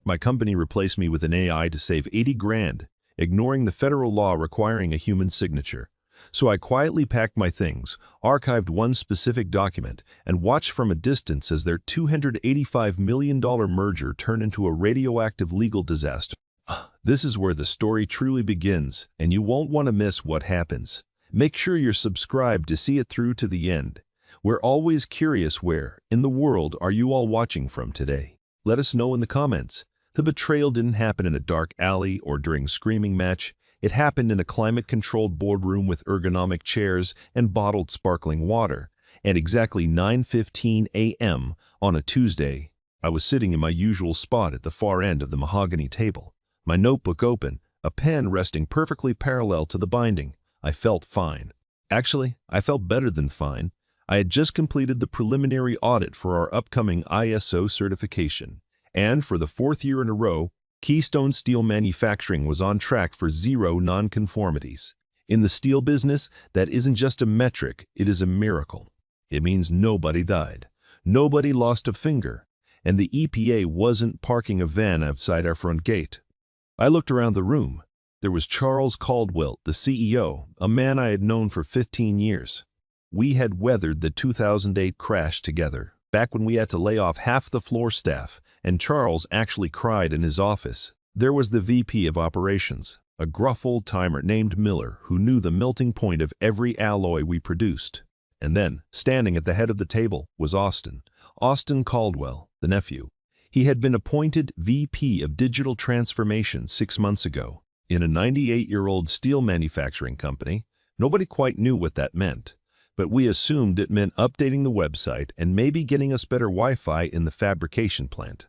My company replaced me with an AI to save 80 grand, ignoring the federal law requiring a human signature. So I quietly packed my things, archived one specific document, and watched from a distance as their $285 million merger turned into a radioactive legal disaster. This is where the story truly begins, and you won't want to miss what happens. Make sure you're subscribed to see it through to the end. We're always curious where, in the world, are you all watching from today? Let us know in the comments. The betrayal didn't happen in a dark alley or during a screaming match. It happened in a climate-controlled boardroom with ergonomic chairs and bottled sparkling water. At exactly 9:15 a.m. on a Tuesday, I was sitting in my usual spot at the far end of the mahogany table, my notebook open, a pen resting perfectly parallel to the binding. I felt fine. Actually, I felt better than fine. I had just completed the preliminary audit for our upcoming ISO certification. And for the fourth year in a row, Keystone Steel Manufacturing was on track for 0 nonconformities. In the steel business, that isn't just a metric, it is a miracle. It means nobody died, nobody lost a finger, and the EPA wasn't parking a van outside our front gate. I looked around the room. There was Charles Caldwell, the CEO, a man I had known for 15 years. We had weathered the 2008 crash together, back when we had to lay off half the floor staff, and Charles actually cried in his office. There was the VP of Operations, a gruff old-timer named Miller who knew the melting point of every alloy we produced. And then, standing at the head of the table, was Austin Caldwell, the nephew. He had been appointed VP of Digital Transformation 6 months ago. In a 98-year-old steel manufacturing company, nobody quite knew what that meant. But we assumed it meant updating the website and maybe getting us better Wi-Fi in the fabrication plant.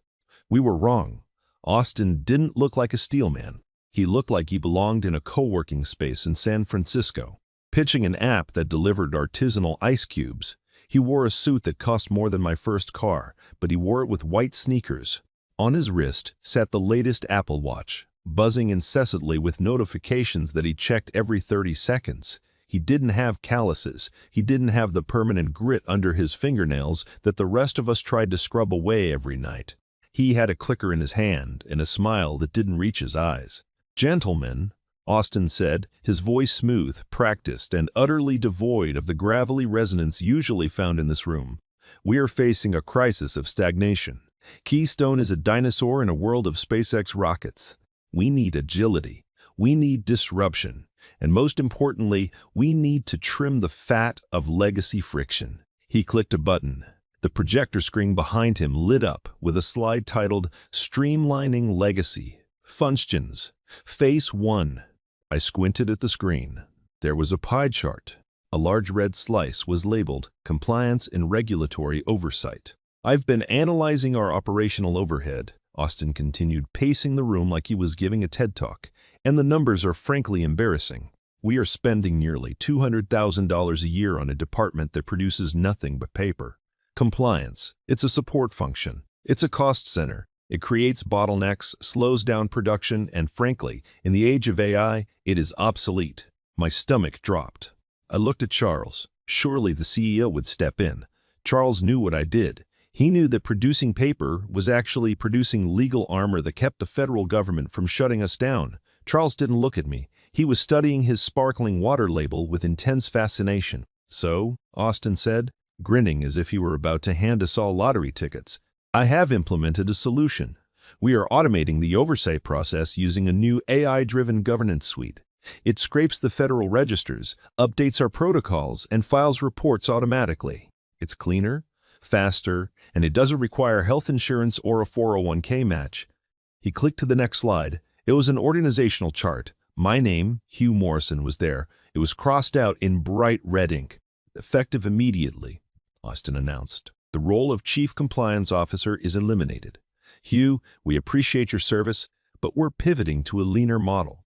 We were wrong. Austin didn't look like a steelman. He looked like he belonged in a co-working space in San Francisco, pitching an app that delivered artisanal ice cubes. He wore a suit that cost more than my first car, but he wore it with white sneakers. On his wrist sat the latest Apple Watch, buzzing incessantly with notifications that he checked every 30 seconds. He didn't have calluses. He didn't have the permanent grit under his fingernails that the rest of us tried to scrub away every night. He had a clicker in his hand and a smile that didn't reach his eyes. "Gentlemen," Austin said, his voice smooth, practiced, and utterly devoid of the gravelly resonance usually found in this room, "we are facing a crisis of stagnation. Keystone is a dinosaur in a world of SpaceX rockets. We need agility. We need disruption. And most importantly, we need to trim the fat of legacy friction." He clicked a button. The projector screen behind him lit up with a slide titled Streamlining Legacy, Functions, Phase 1. I squinted at the screen. There was a pie chart. A large red slice was labeled Compliance and Regulatory Oversight. "I've been analyzing our operational overhead," Austin continued, pacing the room like he was giving a TED Talk, "and the numbers are frankly embarrassing. We are spending nearly $200,000 a year on a department that produces nothing but paper. Compliance, it's a support function. It's a cost center. It creates bottlenecks, slows down production, and frankly, in the age of AI, it is obsolete." My stomach dropped. I looked at Charles. Surely the CEO would step in. Charles knew what I did. He knew that producing paper was actually producing legal armor that kept the federal government from shutting us down. Charles didn't look at me. He was studying his sparkling water label with intense fascination. "So," Austin said, grinning as if he were about to hand us all lottery tickets, "I have implemented a solution. We are automating the oversight process using a new AI-driven governance suite. It scrapes the federal registers, updates our protocols, and files reports automatically. It's cleaner, faster, and it doesn't require health insurance or a 401k match." He clicked to the next slide. It was an organizational chart. My name, Hugh Morrison, was there. It was crossed out in bright red ink. "Effective immediately," Austin announced. "The role of Chief Compliance Officer is eliminated. Hugh, we appreciate your service, but we're pivoting to a leaner model.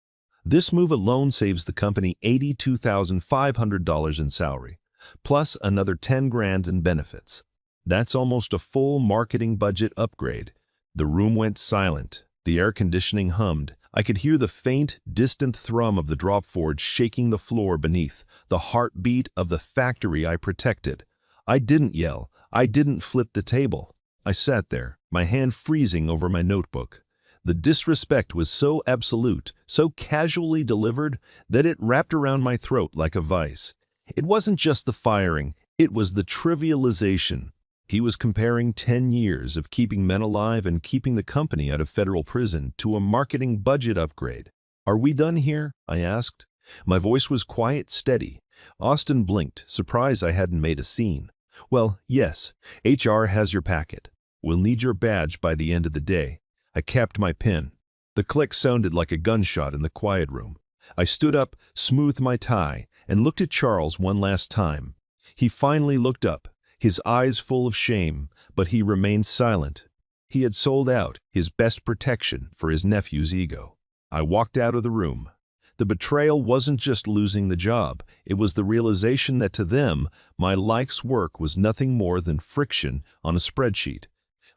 This move alone saves the company $82,500 in salary, plus another 10 grand in benefits. That's almost a full marketing budget upgrade." The room went silent. The air conditioning hummed. I could hear the faint, distant thrum of the drop forge shaking the floor beneath, the heartbeat of the factory I protected. I didn't yell. I didn't flip the table. I sat there, my hand freezing over my notebook. The disrespect was so absolute, so casually delivered, that it wrapped around my throat like a vice. It wasn't just the firing, it was the trivialization. He was comparing 10 years of keeping men alive and keeping the company out of federal prison to a marketing budget upgrade. "Are we done here?" I asked. My voice was quiet, steady. Austin blinked, surprised I hadn't made a scene. "Well, yes, HR has your packet. We'll need your badge by the end of the day." I capped my pen. The click sounded like a gunshot in the quiet room. I stood up, smoothed my tie, and looked at Charles one last time. He finally looked up, his eyes full of shame, but he remained silent. He had sold out his best protection for his nephew's ego. I walked out of the room. The betrayal wasn't just losing the job, it was the realization that to them, my life's work was nothing more than friction on a spreadsheet.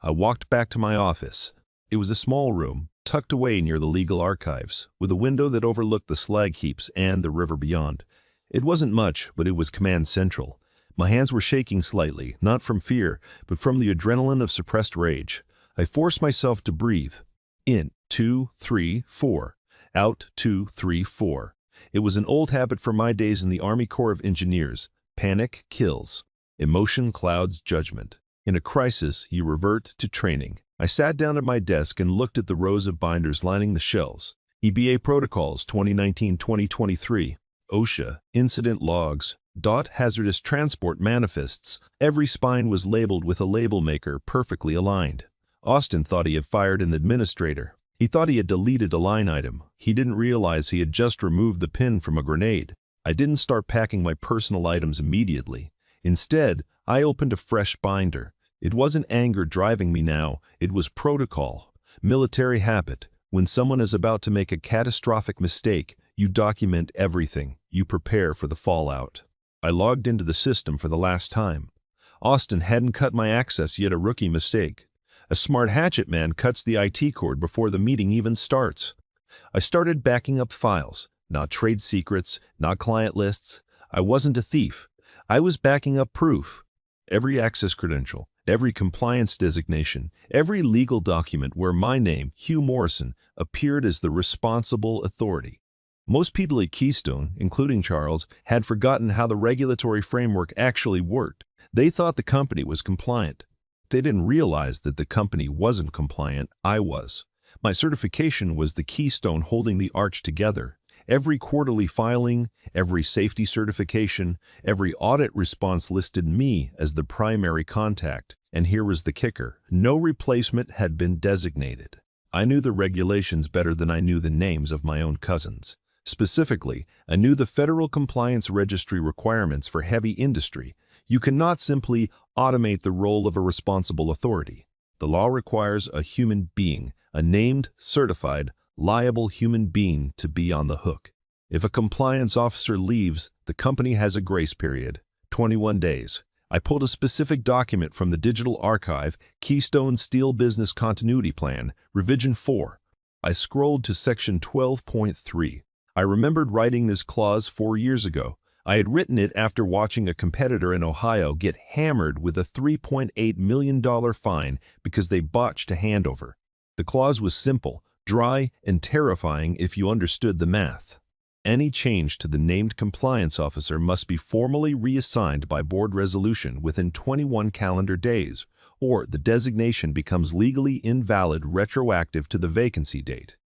I walked back to my office. It was a small room, tucked away near the legal archives, with a window that overlooked the slag heaps and the river beyond. It wasn't much, but it was command central. My hands were shaking slightly, not from fear, but from the adrenaline of suppressed rage. I forced myself to breathe. In, 2, 3, 4. Out, 2, 3, 4. It was an old habit from my days in the Army Corps of Engineers. Panic kills. Emotion clouds judgment. In a crisis, you revert to training. I sat down at my desk and looked at the rows of binders lining the shelves. EBA Protocols 2019-2023, OSHA, Incident Logs, DOT Hazardous Transport Manifests. Every spine was labeled with a label maker perfectly aligned. Austin thought he had fired an administrator. He thought he had deleted a line item. He didn't realize he had just removed the pin from a grenade. I didn't start packing my personal items immediately. Instead, I opened a fresh binder. It wasn't anger driving me now, it was protocol. Military habit. When someone is about to make a catastrophic mistake, you document everything. You prepare for the fallout. I logged into the system for the last time. Austin hadn't cut my access yet, a rookie mistake. A smart hatchet man cuts the IT cord before the meeting even starts. I started backing up files, not trade secrets, not client lists. I wasn't a thief. I was backing up proof. Every access credential, every compliance designation, every legal document where my name, Hugh Morrison, appeared as the responsible authority. Most people at Keystone, including Charles, had forgotten how the regulatory framework actually worked. They thought the company was compliant. They didn't realize that the company wasn't compliant. I was. My certification was the keystone holding the arch together. Every quarterly filing, every safety certification, every audit response listed me as the primary contact. And here was the kicker. No replacement had been designated. I knew the regulations better than I knew the names of my own cousins. Specifically, I knew the Federal Compliance Registry requirements for heavy industry. You cannot simply automate the role of a responsible authority. The law requires a human being, a named, certified, liable human being to be on the hook. If a compliance officer leaves, the company has a grace period, 21 days. I pulled a specific document from the digital archive, Keystone Steel Business Continuity Plan, Revision 4. I scrolled to section 12.3. I remembered writing this clause 4 years ago. I had written it after watching a competitor in Ohio get hammered with a $3.8 million fine because they botched a handover. The clause was simple, dry, and terrifying if you understood the math. Any change to the named compliance officer must be formally reassigned by board resolution within 21 calendar days, or the designation becomes legally invalid retroactive to the vacancy date.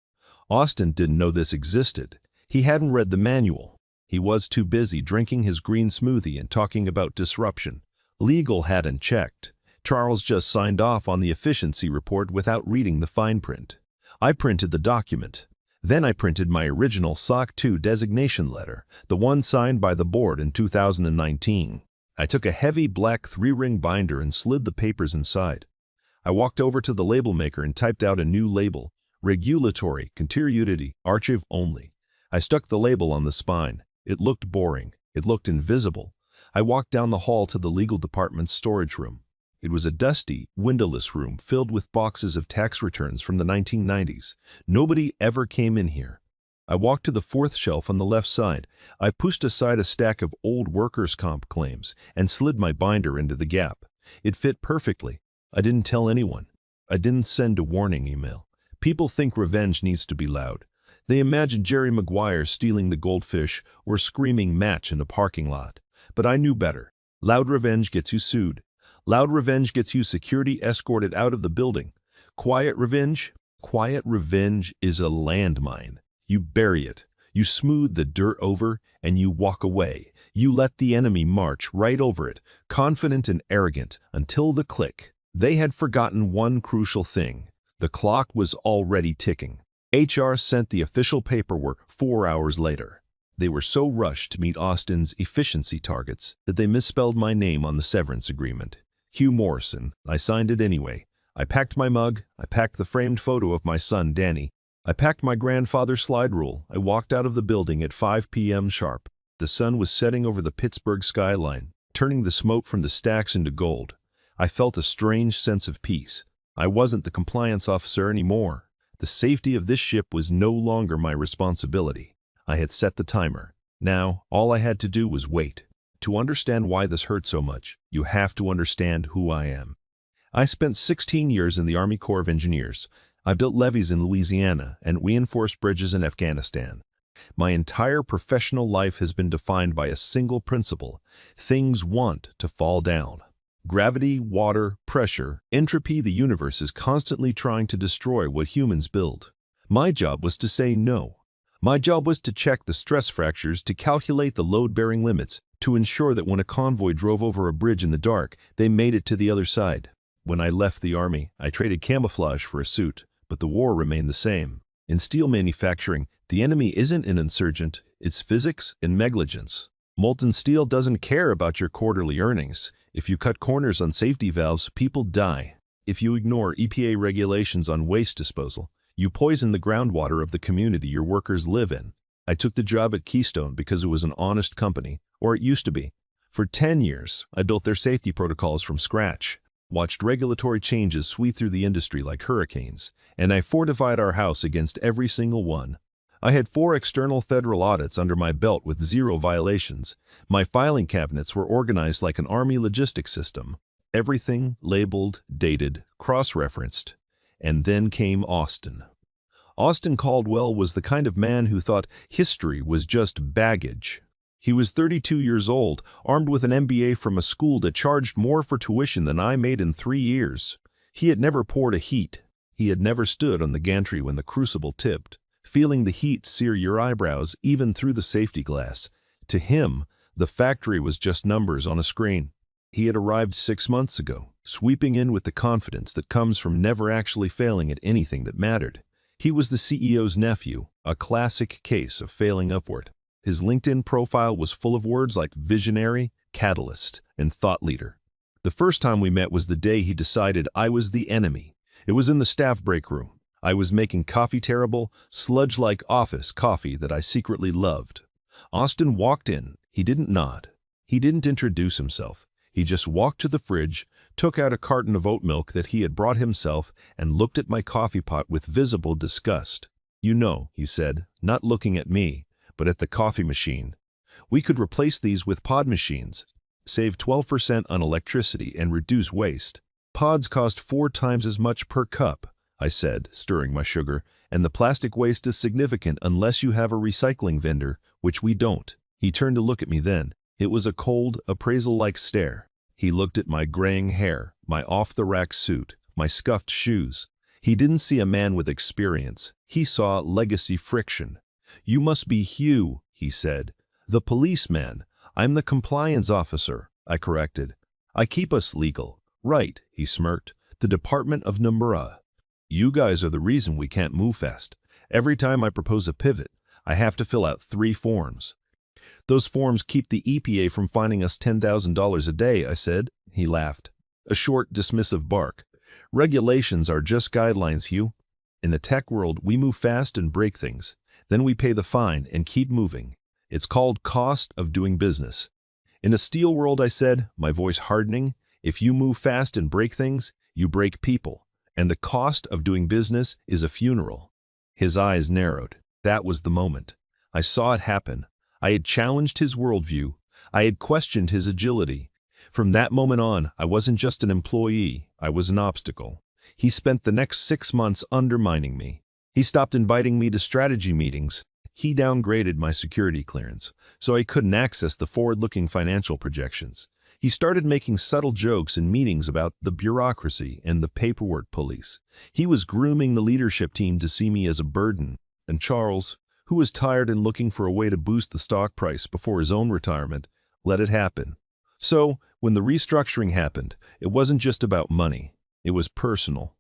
Austin didn't know this existed. He hadn't read the manual. He was too busy drinking his green smoothie and talking about disruption. Legal hadn't checked. Charles just signed off on the efficiency report without reading the fine print. I printed the document. Then I printed my original SOC 2 designation letter, the one signed by the board in 2019. I took a heavy black 3-ring binder and slid the papers inside. I walked over to the label maker and typed out a new label, Regulatory Continuity Archive Only. I stuck the label on the spine. It looked boring. It looked invisible. I walked down the hall to the legal department's storage room. It was a dusty, windowless room filled with boxes of tax returns from the 1990s. Nobody ever came in here. I walked to the fourth shelf on the left side. I pushed aside a stack of old workers' comp claims and slid my binder into the gap. It fit perfectly. I didn't tell anyone. I didn't send a warning email. People think revenge needs to be loud. They imagine Jerry Maguire stealing the goldfish or screaming match in a parking lot. But I knew better. Loud revenge gets you sued. Loud revenge gets you security escorted out of the building. Quiet revenge? Quiet revenge is a landmine. You bury it. You smooth the dirt over, and you walk away. You let the enemy march right over it, confident and arrogant, until the click. They had forgotten one crucial thing. The clock was already ticking. HR sent the official paperwork 4 hours later. They were so rushed to meet Austin's efficiency targets that they misspelled my name on the severance agreement. Hugh Morrison. I signed it anyway. I packed my mug. I packed the framed photo of my son, Danny. I packed my grandfather's slide rule. I walked out of the building at 5 p.m. sharp. The sun was setting over the Pittsburgh skyline, turning the smoke from the stacks into gold. I felt a strange sense of peace. I wasn't the compliance officer anymore. The safety of this ship was no longer my responsibility. I had set the timer. Now, all I had to do was wait. To understand why this hurt so much, you have to understand who I am. I spent 16 years in the Army Corps of Engineers. I built levees in Louisiana and reinforced bridges in Afghanistan. My entire professional life has been defined by a single principle: things want to fall down. Gravity, water, pressure, entropy, the universe is constantly trying to destroy what humans build. My job was to say no. My job was to check the stress fractures, to calculate the load-bearing limits, to ensure that when a convoy drove over a bridge in the dark, they made it to the other side. When I left the Army, I traded camouflage for a suit, but the war remained the same. In steel manufacturing, the enemy isn't an insurgent, it's physics and negligence. Molten steel doesn't care about your quarterly earnings. If you cut corners on safety valves, people die. If you ignore EPA regulations on waste disposal, you poison the groundwater of the community your workers live in. I took the job at Keystone because it was an honest company, or it used to be. For 10 years, I built their safety protocols from scratch, watched regulatory changes sweep through the industry like hurricanes, and I fortified our house against every single one. I had 4 external federal audits under my belt with 0 violations. My filing cabinets were organized like an Army logistics system. Everything labeled, dated, cross-referenced. And then came Austin. Austin Caldwell was the kind of man who thought history was just baggage. He was 32 years old, armed with an MBA from a school that charged more for tuition than I made in 3 years. He had never poured a heat. He had never stood on the gantry when the crucible tipped, feeling the heat sear your eyebrows even through the safety glass. To him, the factory was just numbers on a screen. He had arrived 6 months ago, sweeping in with the confidence that comes from never actually failing at anything that mattered. He was the CEO's nephew, a classic case of failing upward. His LinkedIn profile was full of words like visionary, catalyst, and thought leader. The first time we met was the day he decided I was the enemy. It was in the staff break room. I was making coffee, terrible, sludge-like office coffee that I secretly loved. Austin walked in. He didn't nod. He didn't introduce himself. He just walked to the fridge, took out a carton of oat milk that he had brought himself, and looked at my coffee pot with visible disgust. "You know," he said, not looking at me, but at the coffee machine. "We could replace these with pod machines, save 12% on electricity and reduce waste. Pods cost 4 times as much per cup," I said, stirring my sugar, "and the plastic waste is significant unless you have a recycling vendor, which we don't." He turned to look at me then. It was a cold, appraisal-like stare. He looked at my graying hair, my off-the-rack suit, my scuffed shoes. He didn't see a man with experience. He saw legacy friction. "You must be Hugh," he said. "The policeman. I'm the compliance officer," I corrected. "I keep us legal." "Right," he smirked. "The Department of Numera. You guys are the reason we can't move fast. Every time I propose a pivot, I have to fill out 3 forms. Those forms keep the EPA from fining us $10,000 a day," I said. He laughed. A short, dismissive bark. "Regulations are just guidelines, Hugh. In the tech world, we move fast and break things. Then we pay the fine and keep moving. It's called cost of doing business." "In a steel world," I said, my voice hardening, "if you move fast and break things, you break people. And the cost of doing business is a funeral." His eyes narrowed. That was the moment. I saw it happen. I had challenged his worldview. I had questioned his agility. From that moment on, I wasn't just an employee, I was an obstacle. He spent the next 6 months undermining me. He stopped inviting me to strategy meetings. He downgraded my security clearance, so I couldn't access the forward-looking financial projections. He started making subtle jokes in meetings about the bureaucracy and the paperwork police. He was grooming the leadership team to see me as a burden. And Charles, who was tired and looking for a way to boost the stock price before his own retirement, let it happen. So, when the restructuring happened, it wasn't just about money. It was personal.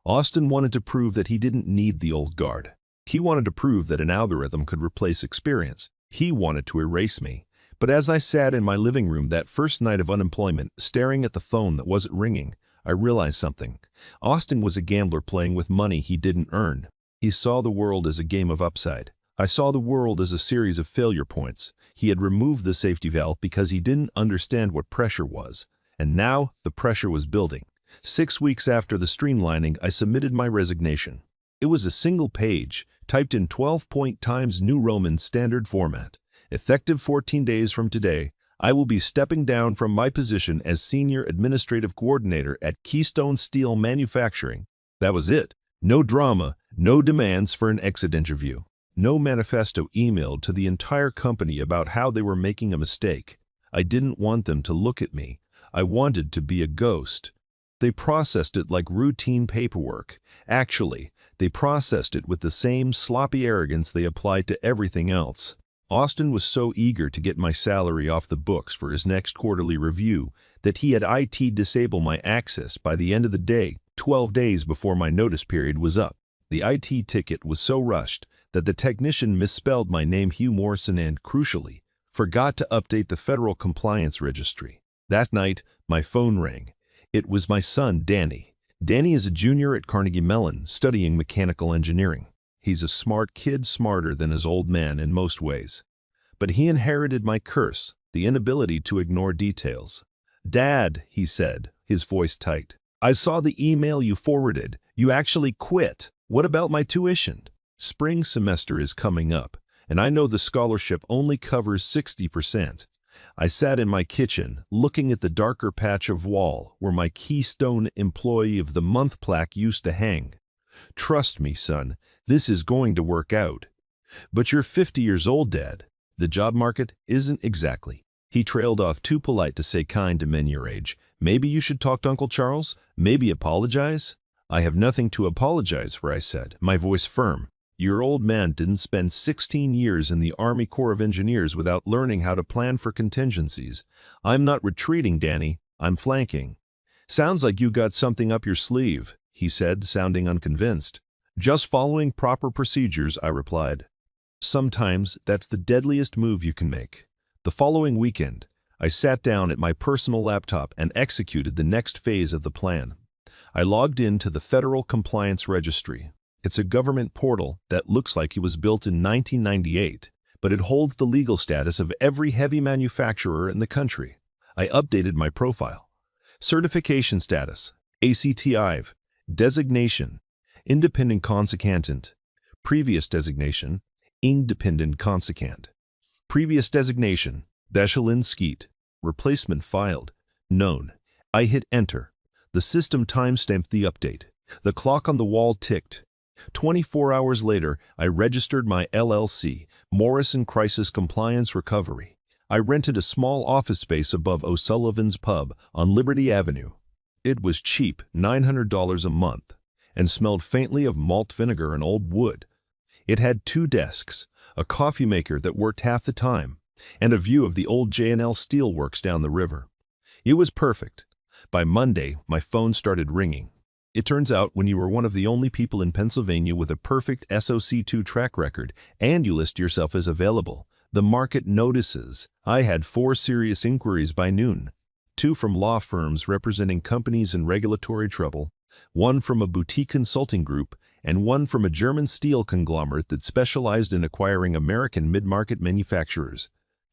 Austin wanted to prove that he didn't need the old guard. He wanted to prove that an algorithm could replace experience. He wanted to erase me. But as I sat in my living room that first night of unemployment, staring at the phone that wasn't ringing, I realized something. Austin was a gambler playing with money he didn't earn. He saw the world as a game of upside. I saw the world as a series of failure points. He had removed the safety valve because he didn't understand what pressure was. And now the pressure was building. 6 weeks after the streamlining, I submitted my resignation. It was a single page, typed in 12-point Times New Roman standard format. Effective 14 days from today, I will be stepping down from my position as Senior Administrative Coordinator at Keystone Steel Manufacturing. That was it. No drama, no demands for an exit interview. No manifesto emailed to the entire company about how they were making a mistake. I didn't want them to look at me. I wanted to be a ghost. They processed it like routine paperwork. Actually, they processed it with the same sloppy arrogance they applied to everything else. Austin was so eager to get my salary off the books for his next quarterly review that he had IT disable my access by the end of the day, 12 days before my notice period was up. The IT ticket was so rushed that the technician misspelled my name Hugh Morrison and, crucially, forgot to update the federal compliance registry. That night, my phone rang. It was my son, Danny. Danny is a junior at Carnegie Mellon, studying mechanical engineering. He's a smart kid, smarter than his old man in most ways. But he inherited my curse, the inability to ignore details. "Dad," he said, his voice tight, "I saw the email you forwarded. You actually quit. What about my tuition? Spring semester is coming up, and I know the scholarship only covers 60%. I sat in my kitchen, looking at the darker patch of wall where my Keystone Employee of the Month plaque used to hang. "Trust me, son, this is going to work out." "But you're 50 years old, Dad. The job market isn't exactly." He trailed off, too polite to say kind to men your age. "Maybe you should talk to Uncle Charles? Maybe apologize?" "I have nothing to apologize for," I said, my voice firm. "Your old man didn't spend 16 years in the Army Corps of Engineers without learning how to plan for contingencies. I'm not retreating, Danny. I'm flanking." "Sounds like you got something up your sleeve," he said, sounding unconvinced. "Just following proper procedures," I replied. "Sometimes that's the deadliest move you can make." The following weekend, I sat down at my personal laptop and executed the next phase of the plan. I logged into the Federal Compliance Registry. It's a government portal that looks like it was built in 1998, but it holds the legal status of every heavy manufacturer in the country. I updated my profile. Certification status, ACTIV, designation, independent consequent, previous designation, independent consequent, previous designation, Bechelin Skeet, replacement filed, known. I hit enter. The system timestamped the update. The clock on the wall ticked. 24 hours later, I registered my LLC, Morrison Crisis Compliance Recovery. I rented a small office space above O'Sullivan's Pub on Liberty Avenue. It was cheap, $900 a month, and smelled faintly of malt vinegar and old wood. It had 2 desks, a coffee maker that worked half the time, and a view of the old J&L Steelworks down the river. It was perfect. By Monday, my phone started ringing. It turns out when you are one of the only people in Pennsylvania with a perfect SOC2 track record and you list yourself as available, the market notices. I had 4 serious inquiries by noon. 2 from law firms representing companies in regulatory trouble, 1 from a boutique consulting group, and 1 from a German steel conglomerate that specialized in acquiring American mid-market manufacturers.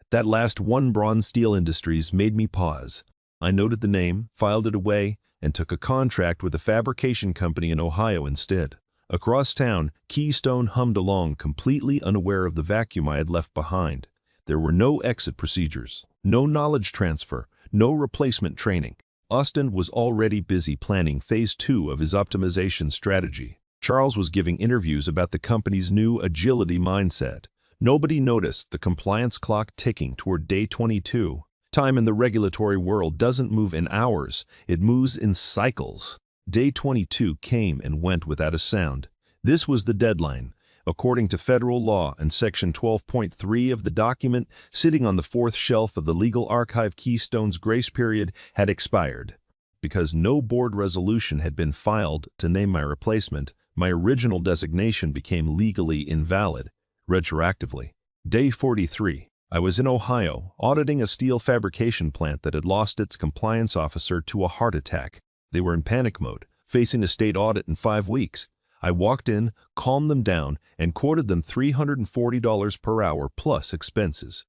That last one, Bronze Steel Industries, made me pause. I noted the name, filed it away, and took a contract with a fabrication company in Ohio instead. Across town, Keystone hummed along, completely unaware of the vacuum I had left behind. There were no exit procedures, no knowledge transfer, no replacement training. Austin was already busy planning phase 2 of his optimization strategy. Charles was giving interviews about the company's new agility mindset. Nobody noticed the compliance clock ticking toward day 22. Time in the regulatory world doesn't move in hours, it moves in cycles. Day 22 came and went without a sound. This was the deadline. According to federal law and Section 12.3 of the document, sitting on the fourth shelf of the legal archive, Keystone's grace period had expired. Because no board resolution had been filed to name my replacement, my original designation became legally invalid, retroactively. Day 43. I was in Ohio, auditing a steel fabrication plant that had lost its compliance officer to a heart attack. They were in panic mode, facing a state audit in 5 weeks. I walked in, calmed them down, and quoted them $340 per hour plus expenses.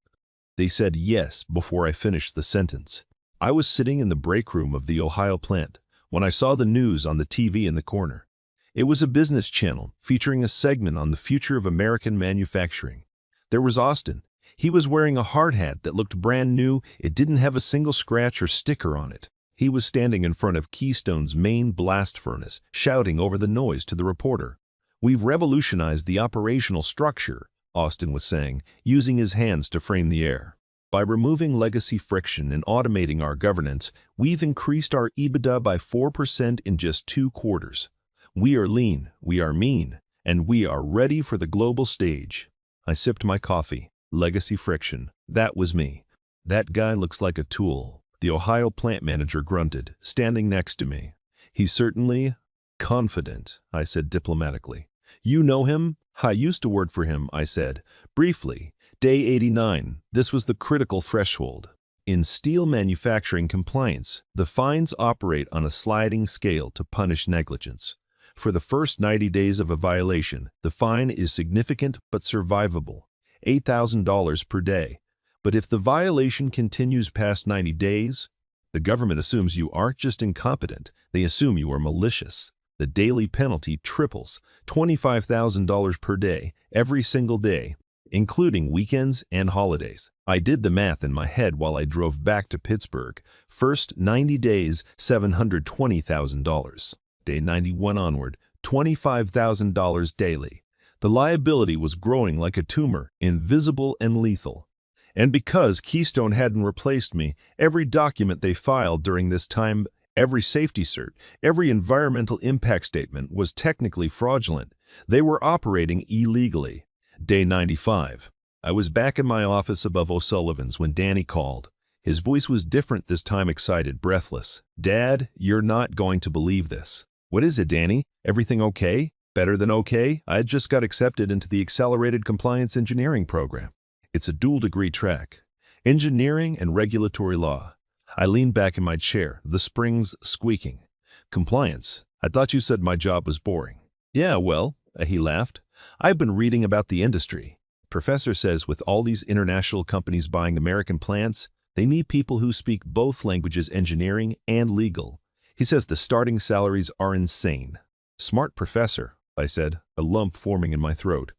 They said yes before I finished the sentence. I was sitting in the break room of the Ohio plant when I saw the news on the TV in the corner. It was a business channel featuring a segment on the future of American manufacturing. There was Austin. He was wearing a hard hat that looked brand new. It didn't have a single scratch or sticker on it. He was standing in front of Keystone's main blast furnace, shouting over the noise to the reporter. "We've revolutionized the operational structure," Austin was saying, using his hands to frame the air. "By removing legacy friction and automating our governance, we've increased our EBITDA by 4% in just 2 quarters. We are lean, we are mean, and we are ready for the global stage." I sipped my coffee. Legacy friction. That was me. "That guy looks like a tool," the Ohio plant manager grunted, standing next to me. "He's certainly confident," I said diplomatically. "You know him?" "I used to work for him," I said. "Briefly. Day 89. This was the critical threshold. In steel manufacturing compliance, the fines operate on a sliding scale to punish negligence. For the first 90 days of a violation, the fine is significant but survivable, $8,000 per day. But if the violation continues past 90 days, the government assumes you aren't just incompetent, they assume you are malicious. The daily penalty triples, $25,000 per day, every single day, including weekends and holidays. I did the math in my head while I drove back to Pittsburgh. First 90 days, $720,000. Day 91 onward, $25,000 daily. The liability was growing like a tumor, invisible and lethal. And because Keystone hadn't replaced me, every document they filed during this time, every safety cert, every environmental impact statement was technically fraudulent. They were operating illegally. Day 95. I was back in my office above O'Sullivan's when Danny called. His voice was different this time, excited, breathless. "Dad, you're not going to believe this." "What is it, Danny? Everything okay?" "Better than okay. I had just got accepted into the Accelerated Compliance Engineering program. It's a dual-degree track, engineering and regulatory law." I leaned back in my chair, the springs squeaking. "Compliance? I thought you said my job was boring." "Yeah, well," he laughed, "I've been reading about the industry. Professor says with all these international companies buying American plants, they need people who speak both languages, engineering and legal. He says the starting salaries are insane." "Smart professor," I said, a lump forming in my throat.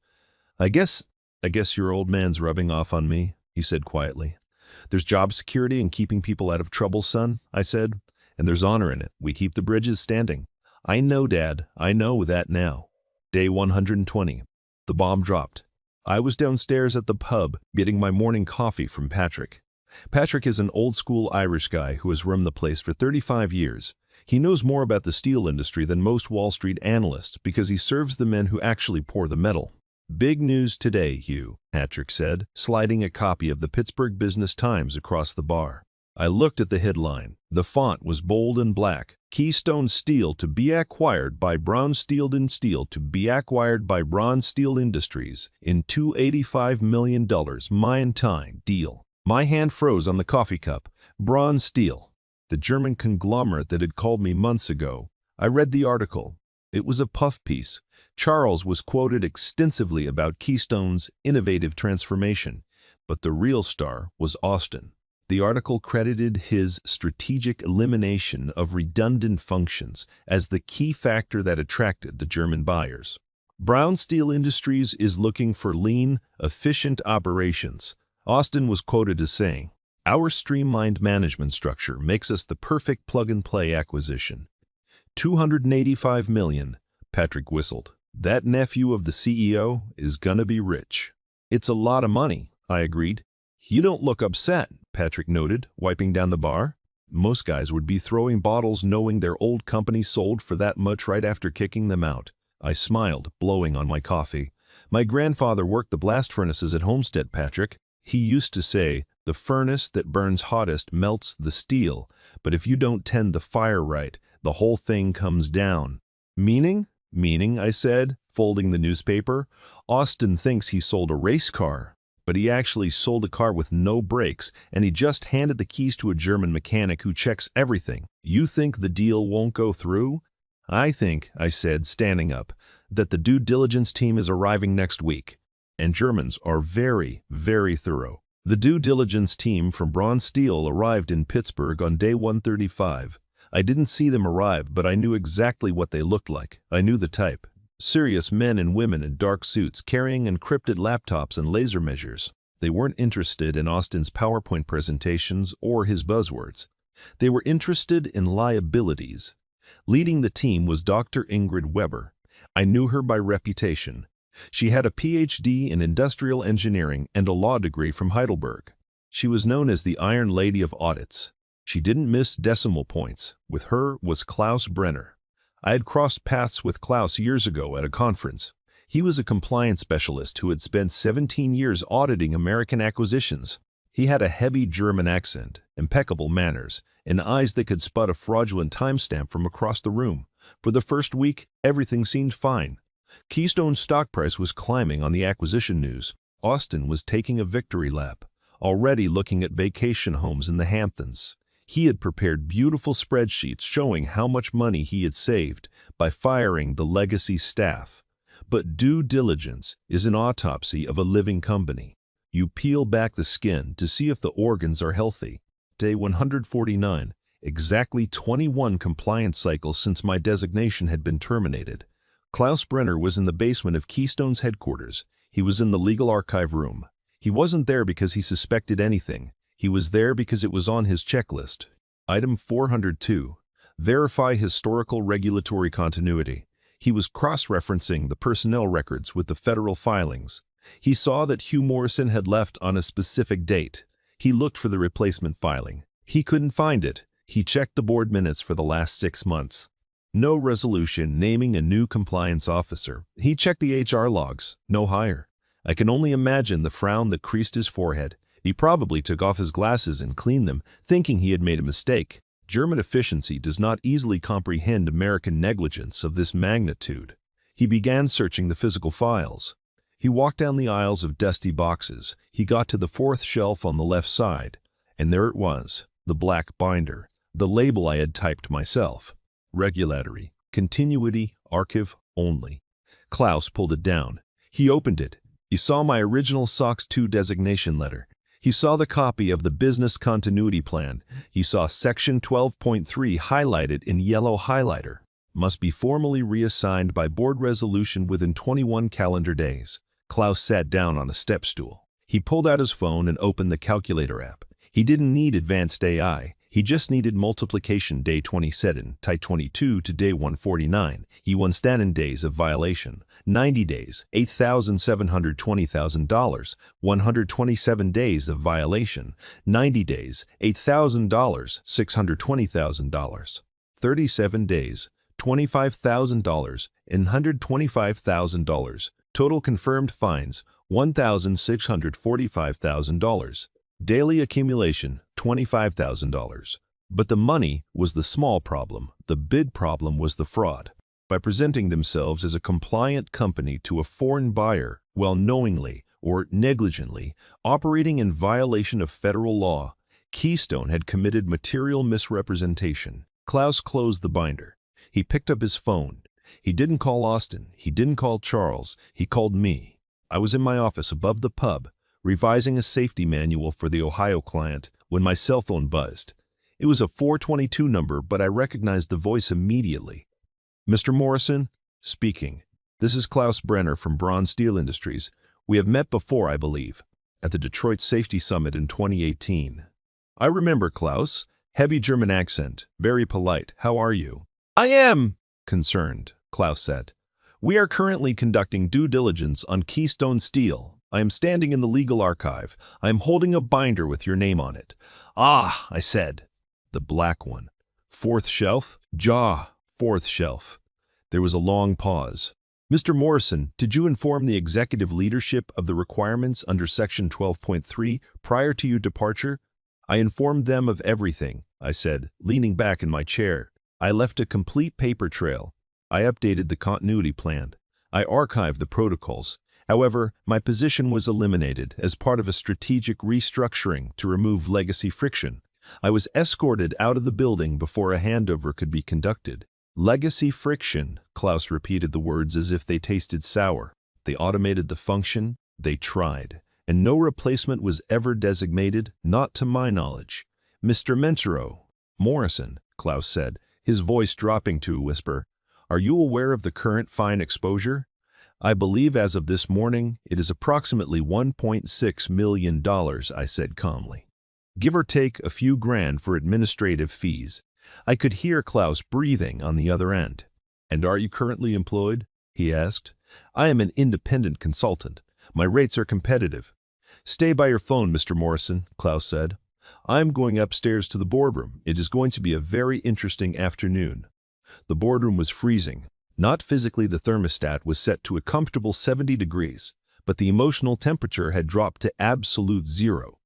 I guess your old man's rubbing off on me," he said quietly. "There's job security in keeping people out of trouble, son," I said, "and there's honor in it. We keep the bridges standing." "I know, Dad. I know that now." Day 120. The bomb dropped. I was downstairs at the pub getting my morning coffee from Patrick. Patrick is an old-school Irish guy who has run the place for 35 years. He knows more about the steel industry than most Wall Street analysts because he serves the men who actually pour the metal. "Big news today, Hugh," Patrick said, sliding a copy of the Pittsburgh Business Times across the bar. I looked at the headline. The font was bold and black. "Keystone Steel to be acquired by Brown Steel and Steel to be acquired by Braun Steel Industries in $285 million mine-time deal." My hand froze on the coffee cup. Braun Steel, the German conglomerate that had called me months ago. I read the article. It was a puff piece. Charles was quoted extensively about Keystone's innovative transformation, but the real star was Austin. The article credited his strategic elimination of redundant functions as the key factor that attracted the German buyers. Brown Steel Industries is looking for lean, efficient operations, Austin was quoted as saying. Our streamlined management structure makes us the perfect plug-and-play acquisition. $285 million, Patrick whistled. That nephew of the CEO is gonna be rich. It's a lot of money, I agreed. You don't look upset, Patrick noted, wiping down the bar. Most guys would be throwing bottles knowing their old company sold for that much right after kicking them out. I smiled, blowing on my coffee. My grandfather worked the blast furnaces at Homestead, Patrick. He used to say, the furnace that burns hottest melts the steel, but if you don't tend the fire right, the whole thing comes down. Meaning? Meaning, I said, folding the newspaper. Austin thinks he sold a race car, but he actually sold a car with no brakes, and he just handed the keys to a German mechanic who checks everything. You think the deal won't go through? I think, I said, standing up, that the due diligence team is arriving next week. And Germans are very, very thorough. The due diligence team from Braun Steel arrived in Pittsburgh on day 135. I didn't see them arrive, but I knew exactly what they looked like. I knew the type. Serious men and women in dark suits carrying encrypted laptops and laser measures. They weren't interested in Austin's PowerPoint presentations or his buzzwords. They were interested in liabilities. Leading the team was Dr. Ingrid Weber. I knew her by reputation. She had a PhD in industrial engineering and a law degree from Heidelberg. She was known as the Iron Lady of Audits. She didn't miss decimal points. With her was Klaus Brenner. I had crossed paths with Klaus years ago at a conference. He was a compliance specialist who had spent 17 years auditing American acquisitions. He had a heavy German accent, impeccable manners, and eyes that could spot a fraudulent timestamp from across the room. For the first week, everything seemed fine. Keystone's stock price was climbing on the acquisition news. Austin was taking a victory lap, already looking at vacation homes in the Hamptons. He had prepared beautiful spreadsheets showing how much money he had saved by firing the legacy staff. But due diligence is an autopsy of a living company. You peel back the skin to see if the organs are healthy. Day 149, exactly 21 compliance cycles since my designation had been terminated. Klaus Brenner was in the basement of Keystone's headquarters. He was in the legal archive room. He wasn't there because he suspected anything. He was there because it was on his checklist. Item 402. Verify historical regulatory continuity. He was cross-referencing the personnel records with the federal filings. He saw that Hugh Morrison had left on a specific date. He looked for the replacement filing. He couldn't find it. He checked the board minutes for the last 6 months. No resolution naming a new compliance officer. He checked the HR logs. No hire. I can only imagine the frown that creased his forehead. He probably took off his glasses and cleaned them, thinking he had made a mistake. German efficiency does not easily comprehend American negligence of this magnitude. He began searching the physical files. He walked down the aisles of dusty boxes. He got to the fourth shelf on the left side, and there it was, the black binder, the label I had typed myself. Regulatory, continuity, archive only. Klaus pulled it down. He opened it. He saw my original SOX 2 designation letter. He saw the copy of the business continuity plan. He saw section 12.3 highlighted in yellow highlighter. Must be formally reassigned by board resolution within 21 calendar days. Klaus sat down on a step stool. He pulled out his phone and opened the calculator app. He didn't need advanced AI. He just needed multiplication day 27, tie 22 to day 149. He won stand days of violation. 90 days, $8,720,000. 127 days of violation. 90 days, $8,000, $620,000. 37 days, $25,000 and $125,000. Total confirmed fines, $1,645,000. Daily accumulation, $25,000. But the money was the small problem. The big problem was the fraud. By presenting themselves as a compliant company to a foreign buyer while knowingly or negligently operating in violation of federal law, Keystone had committed material misrepresentation. Klaus closed the binder. He picked up his phone. He didn't call Austin. He didn't call Charles. He called me. I was in my office above the pub, revising a safety manual for the Ohio client, when my cell phone buzzed. It was a 422 number, but I recognized the voice immediately. Mr. Morrison? Speaking. This is Klaus Brenner from Braun Steel Industries. We have met before, I believe, at the Detroit Safety Summit in 2018. I remember Klaus. Heavy German accent, very polite. How are you? I am concerned, Klaus said. We are currently conducting due diligence on Keystone Steel. I am standing in the legal archive. I am holding a binder with your name on it. Ah, I said. The black one. Fourth shelf? Fourth shelf. There was a long pause. Mr. Morrison, did you inform the executive leadership of the requirements under Section 12.3 prior to your departure? I informed them of everything, I said, leaning back in my chair. I left a complete paper trail. I updated the continuity plan. I archived the protocols. However, my position was eliminated as part of a strategic restructuring to remove legacy friction. I was escorted out of the building before a handover could be conducted. Legacy friction, Klaus repeated the words as if they tasted sour. They automated the function, they tried, and no replacement was ever designated, not to my knowledge. Mr. Morrison, Klaus said, his voice dropping to a whisper, are you aware of the current fine exposure? I believe as of this morning, it is approximately $1.6 million, I said calmly. Give or take a few grand for administrative fees. I could hear Klaus breathing on the other end. And are you currently employed? He asked. I am an independent consultant. My rates are competitive. Stay by your phone, Mr. Morrison, Klaus said. I am going upstairs to the boardroom. It is going to be a very interesting afternoon. The boardroom was freezing. Not physically, the thermostat was set to a comfortable 70 degrees, but the emotional temperature had dropped to absolute zero.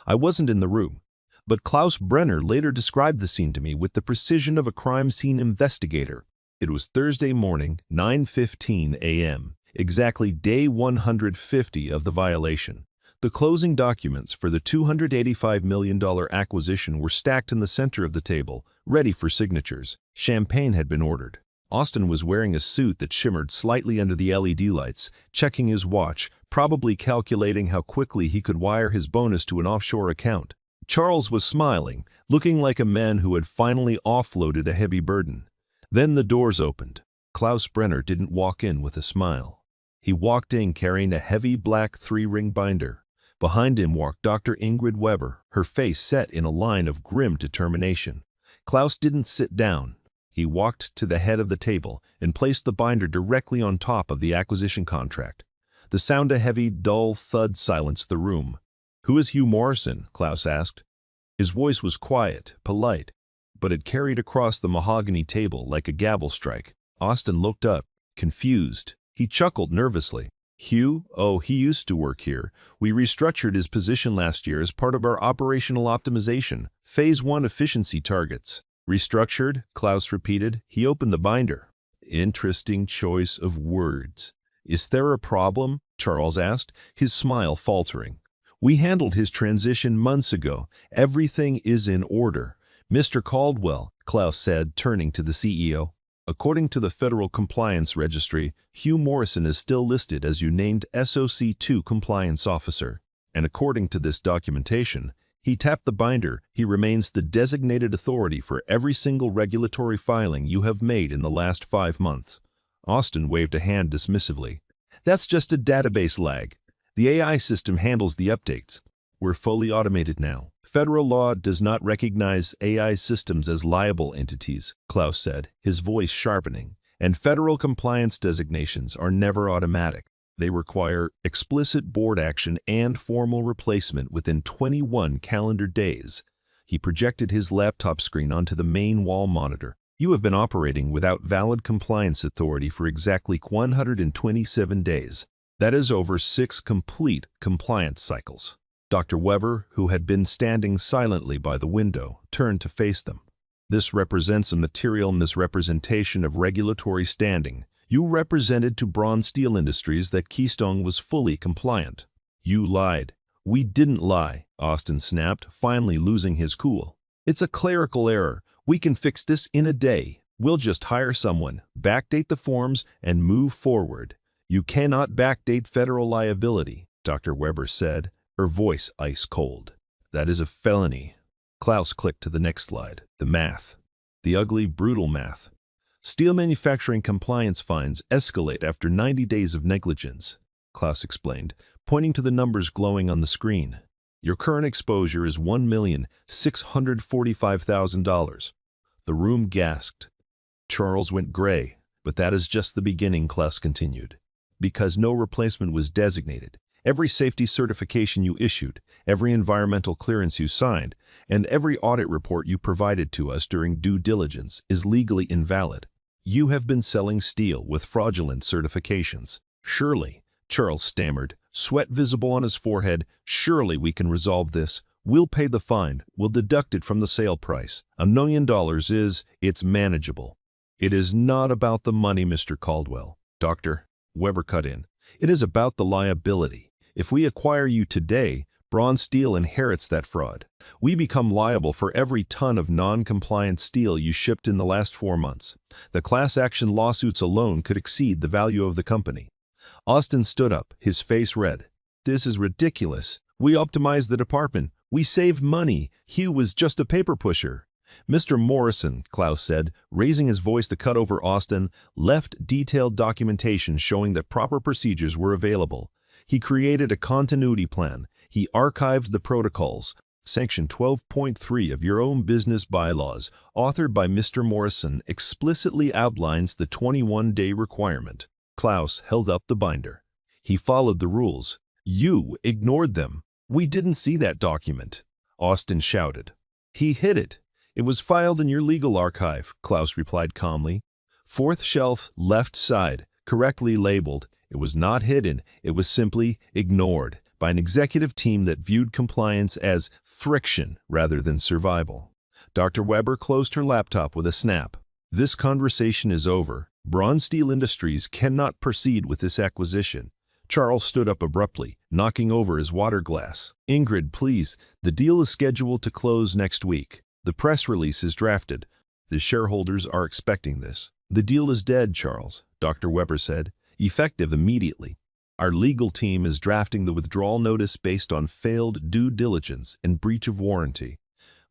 I wasn't in the room, but Klaus Brenner later described the scene to me with the precision of a crime scene investigator. It was Thursday morning, 9:15 a.m., exactly day 150 of the violation. The closing documents for the $285 million acquisition were stacked in the center of the table, ready for signatures. Champagne had been ordered. Austin was wearing a suit that shimmered slightly under the LED lights, checking his watch, probably calculating how quickly he could wire his bonus to an offshore account. Charles was smiling, looking like a man who had finally offloaded a heavy burden. Then the doors opened. Klaus Brenner didn't walk in with a smile. He walked in carrying a heavy black 3-ring binder. Behind him walked Dr. Ingrid Weber, her face set in a line of grim determination. Klaus didn't sit down. He walked to the head of the table and placed the binder directly on top of the acquisition contract. The sound of heavy, dull thud silenced the room. Who is Hugh Morrison? Klaus asked. His voice was quiet, polite, but it carried across the mahogany table like a gavel strike. Austin looked up, confused. He chuckled nervously. Hugh? Oh, he used to work here. We restructured his position last year as part of our operational optimization, Phase 1 efficiency targets. Restructured? Klaus repeated. He opened the binder. Interesting choice of words. Is there a problem? Charles asked, his smile faltering. We handled his transition months ago. Everything is in order. Mr. Caldwell, Klaus said, turning to the CEO. According to the Federal Compliance Registry, Hugh Morrison is still listed as your named SOC2 Compliance Officer. And according to this documentation, he tapped the binder. He remains the designated authority for every single regulatory filing you have made in the last 5 months. Austin waved a hand dismissively. That's just a database lag. The AI system handles the updates. We're fully automated now. Federal law does not recognize AI systems as liable entities, Klaus said, his voice sharpening. And federal compliance designations are never automatic. They require explicit board action and formal replacement within 21 calendar days. He projected his laptop screen onto the main wall monitor. You have been operating without valid compliance authority for exactly 127 days. That is over 6 complete compliance cycles. Dr. Weber, who had been standing silently by the window, turned to face them. This represents a material misrepresentation of regulatory standing. You represented to Braun Steel Industries that Keystone was fully compliant. You lied. We didn't lie, Austin snapped, finally losing his cool. It's a clerical error. We can fix this in a day. We'll just hire someone, backdate the forms, and move forward. You cannot backdate federal liability, Dr. Weber said, her voice ice cold. That is a felony. Klaus clicked to the next slide. The math. The ugly, brutal math. Steel manufacturing compliance fines escalate after 90 days of negligence, Klaus explained, pointing to the numbers glowing on the screen. Your current exposure is $1,645,000. The room gasped. Charles went gray. But that is just the beginning, Klaus continued. Because no replacement was designated, every safety certification you issued, every environmental clearance you signed, and every audit report you provided to us during due diligence is legally invalid. You have been selling steel with fraudulent certifications. Surely, Charles stammered, sweat visible on his forehead, surely we can resolve this. We'll pay the fine, we'll deduct it from the sale price. $1 million it's manageable. It is not about the money, Mr. Caldwell. Dr. Weber cut in. It is about the liability. If we acquire you today, Braun Steel inherits that fraud. We become liable for every ton of non-compliant steel you shipped in the last 4 months. The class action lawsuits alone could exceed the value of the company. Austin stood up, his face red. This is ridiculous. We optimized the department. We saved money. Hugh was just a paper pusher. Mr. Morrison, Klaus said, raising his voice to cut over Austin, left detailed documentation showing that proper procedures were available. He created a continuity plan. He archived the protocols. Section 12.3 of your own business bylaws, authored by Mr. Morrison, explicitly outlines the 21-day requirement. Klaus held up the binder. He followed the rules. You ignored them. We didn't see that document, Austin shouted. He hid it. It was filed in your legal archive, Klaus replied calmly. 4th shelf, left side, correctly labeled. It was not hidden, it was simply ignored by an executive team that viewed compliance as friction rather than survival. Dr. Weber closed her laptop with a snap. This conversation is over. Braun Steel Industries cannot proceed with this acquisition. Charles stood up abruptly, knocking over his water glass. Ingrid, please, the deal is scheduled to close next week. The press release is drafted. The shareholders are expecting this. The deal is dead, Charles, Dr. Weber said, effective immediately. Our legal team is drafting the withdrawal notice based on failed due diligence and breach of warranty.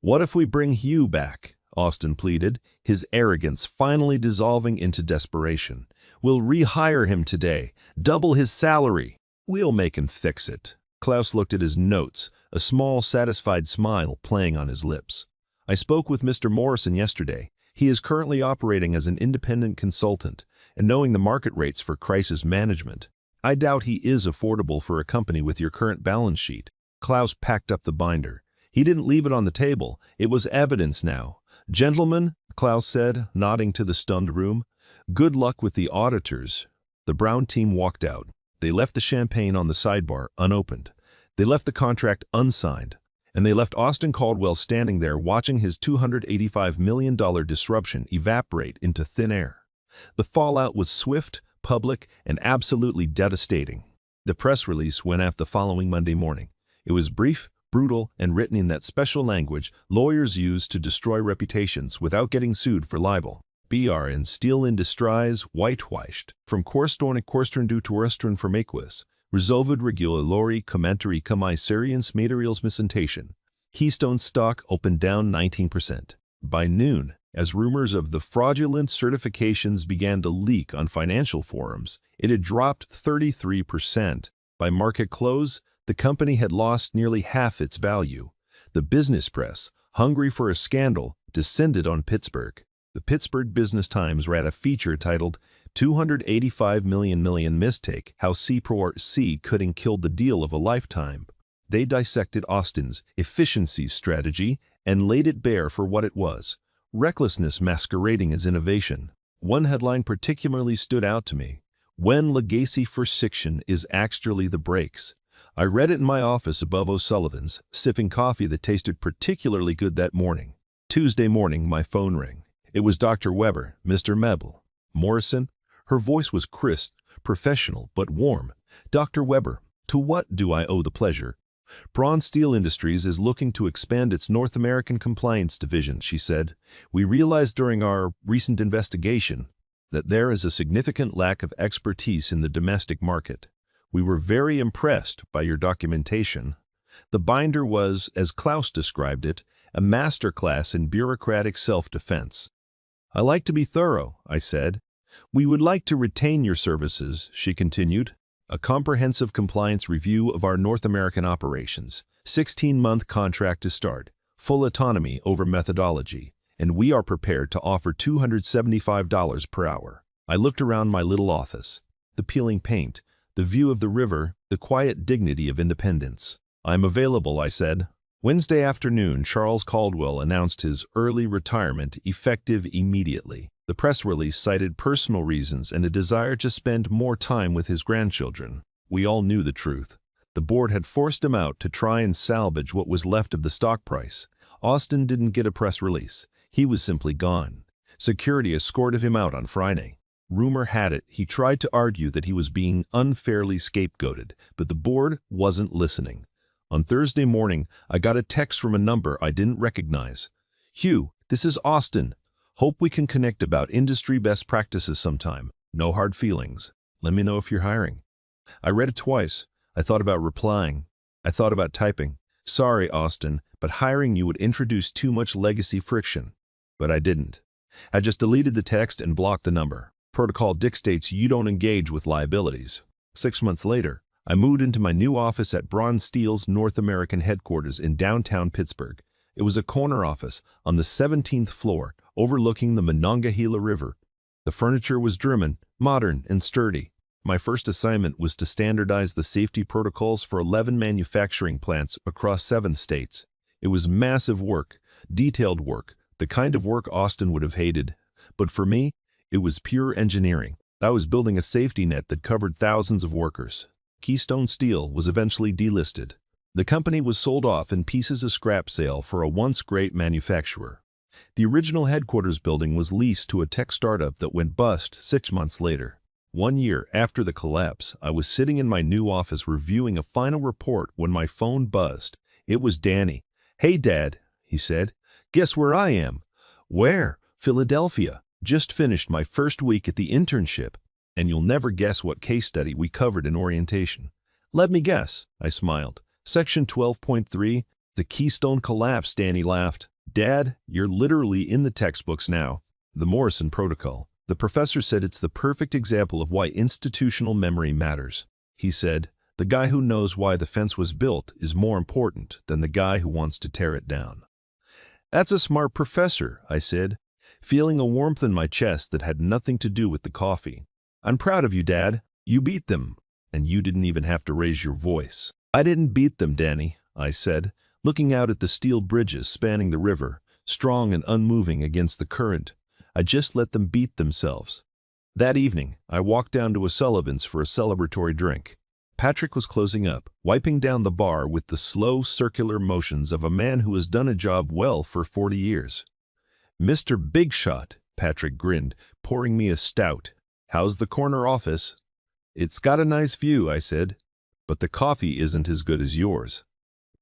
What if we bring Hugh back? Austin pleaded, his arrogance finally dissolving into desperation. We'll rehire him today, double his salary. We'll make him fix it. Klaus looked at his notes, a small, satisfied smile playing on his lips. I spoke with Mr. Morrison yesterday. He is currently operating as an independent consultant and knowing the market rates for crisis management. I doubt he is affordable for a company with your current balance sheet. Klaus packed up the binder. He didn't leave it on the table. It was evidence now. Gentlemen, Klaus said, nodding to the stunned room, good luck with the auditors. The Brown team walked out. They left the champagne on the sidebar unopened. They left the contract unsigned. And they left Austin Caldwell standing there watching his $285 million disruption evaporate into thin air. The fallout was swift, public, and absolutely devastating. The press release went out the following Monday morning. It was brief, brutal, and written in that special language lawyers use to destroy reputations without getting sued for libel. BR in Steel Industries whitewashed, from Korstorn du Torstern Vermaquis. Resolved regularly commentary commissarians materials misintation. Keystone stock opened down 19%. By noon, as rumors of the fraudulent certifications began to leak on financial forums, it had dropped 33%. By market close, the company had lost nearly half its value. The business press, hungry for a scandal, descended on Pittsburgh. The Pittsburgh Business Times ran a feature titled $285 million mistake, how Seaport C couldn't kill the deal of a lifetime. They dissected Austin's efficiency strategy and laid it bare for what it was, recklessness masquerading as innovation. One headline particularly stood out to me, when legacy for friction is actually the brakes. I read it in my office above O'Sullivan's, sipping coffee that tasted particularly good that morning. Tuesday morning, my phone rang. It was Dr. Weber, Mr. Mebel. Morrison? Her voice was crisp, professional, but warm. Dr. Weber, to what do I owe the pleasure? Braun Steel Industries is looking to expand its North American compliance division, she said. We realized during our recent investigation that there is a significant lack of expertise in the domestic market. We were very impressed by your documentation. The binder was, as Klaus described it, a masterclass in bureaucratic self-defense. I like to be thorough, I said. We would like to retain your services, she continued. a comprehensive compliance review of our North American operations, 16-month contract to start, full autonomy over methodology, and we are prepared to offer $275 per hour. I looked around my little office. The peeling paint, the view of the river, the quiet dignity of independence. "I'm available," I said. Wednesday afternoon, Charles Caldwell announced his early retirement effective immediately. The press release cited personal reasons and a desire to spend more time with his grandchildren. We all knew the truth. The board had forced him out to try and salvage what was left of the stock price. Austin didn't get a press release. He was simply gone. Security escorted him out on Friday. Rumor had it he tried to argue that he was being unfairly scapegoated, but the board wasn't listening. On Thursday morning, I got a text from a number I didn't recognize. "Hugh, this is Austin. Hope we can connect about industry best practices sometime. No hard feelings. Let me know if you're hiring." I read it twice. I thought about replying. I thought about typing. "Sorry, Austin, but hiring you would introduce too much legacy friction." But I didn't. I just deleted the text and blocked the number. Protocol dictates you don't engage with liabilities. 6 months later, I moved into my new office at Braun Steel's North American headquarters in downtown Pittsburgh. It was a corner office on the 17th floor, overlooking the Monongahela River. The furniture was German, modern, and sturdy. My first assignment was to standardize the safety protocols for 11 manufacturing plants across 7 states. It was massive work, detailed work, the kind of work Austin would have hated. But for me, it was pure engineering. I was building a safety net that covered thousands of workers. Keystone Steel was eventually delisted. The company was sold off in pieces of scrap sale for a once great manufacturer. The original headquarters building was leased to a tech startup that went bust 6 months later. 1 year after the collapse, I was sitting in my new office reviewing a final report when my phone buzzed. It was Danny. "Hey, Dad," he said. "Guess where I am?" "Where?" "Philadelphia. Just finished my first week at the internship. And you'll never guess what case study we covered in orientation." "Let me guess," I smiled. "Section 12.3, the Keystone collapse," Danny laughed. "Dad, you're literally in the textbooks now." "The Morrison Protocol. The professor said it's the perfect example of why institutional memory matters." He said, "The guy who knows why the fence was built is more important than the guy who wants to tear it down." "That's a smart professor," I said, feeling a warmth in my chest that had nothing to do with the coffee. "I'm proud of you, Dad. You beat them. And you didn't even have to raise your voice." "I didn't beat them, Danny," I said, looking out at the steel bridges spanning the river, strong and unmoving against the current. "I just let them beat themselves." That evening, I walked down to O'Sullivan's for a celebratory drink. Patrick was closing up, wiping down the bar with the slow, circular motions of a man who has done a job well for 40 years. "Mr. Big Shot," Patrick grinned, pouring me a stout. "How's the corner office?" "It's got a nice view," I said, "but the coffee isn't as good as yours."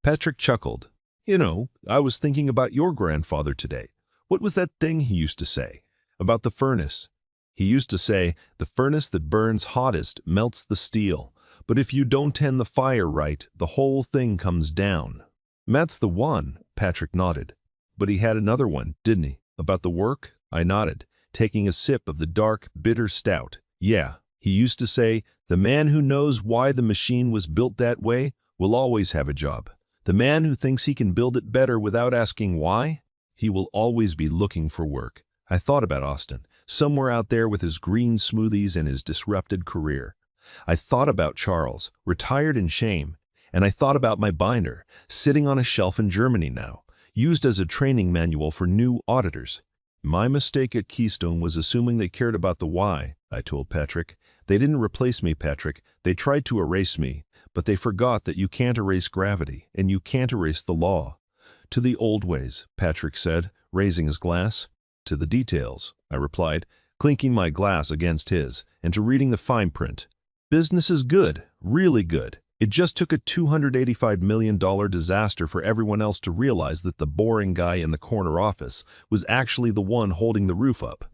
Patrick chuckled. "You know, I was thinking about your grandfather today. What was that thing he used to say? About the furnace. He used to say, the furnace that burns hottest melts the steel, but if you don't tend the fire right, the whole thing comes down." "That's the one," Patrick nodded. "But he had another one, didn't he? About the work?" I nodded, taking a sip of the dark, bitter stout. "Yeah, he used to say, the man who knows why the machine was built that way will always have a job. The man who thinks he can build it better without asking why, he will always be looking for work." I thought about Austin, somewhere out there with his green smoothies and his disrupted career. I thought about Charles, retired in shame, and I thought about my binder, sitting on a shelf in Germany now, used as a training manual for new auditors. "My mistake at Keystone was assuming they cared about the why," I told Patrick. "They didn't replace me, Patrick. They tried to erase me, but they forgot that you can't erase gravity, and you can't erase the law." "To the old ways," Patrick said, raising his glass. "To the details," I replied, clinking my glass against his, "and to reading the fine print. Business is good, really good. It just took a $285 million disaster for everyone else to realize that the boring guy in the corner office was actually the one holding the roof up."